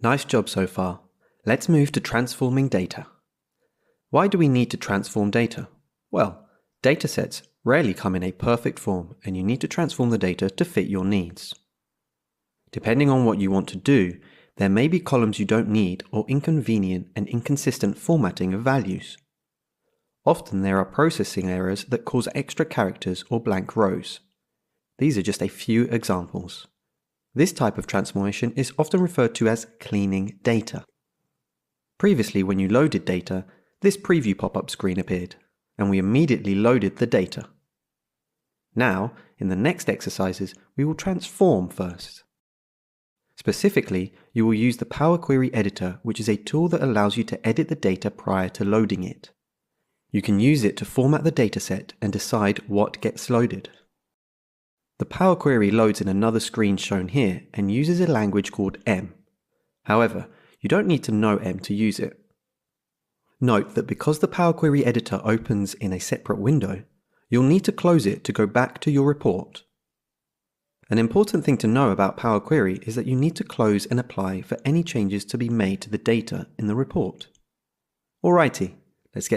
Nice job so far. Let's move to transforming data. Why do we need to transform data? Well, datasets rarely come in a perfect form, and you need to transform the data to fit your needs. Depending on what you want to do, there may be columns you don't need or inconvenient and inconsistent formatting of values. Often there are processing errors that cause extra characters or blank rows. These are just a few examples. This type of transformation is often referred to as cleaning data. Previously, when you loaded data, this preview pop-up screen appeared, and we immediately loaded the data. Now, in the next exercises, we will transform first. Specifically, you will use the Power Query Editor, which is a tool that allows you to edit the data prior to loading it. You can use it to format the dataset and decide what gets loaded. The Power Query loads in another screen shown here and uses a language called M. However, you don't need to know M to use it. Note that because the Power Query Editor opens in a separate window, you'll need to close it to go back to your report. An important thing to know about Power Query is that you need to close and apply for any changes to be made to the data in the report. Alrighty, let's get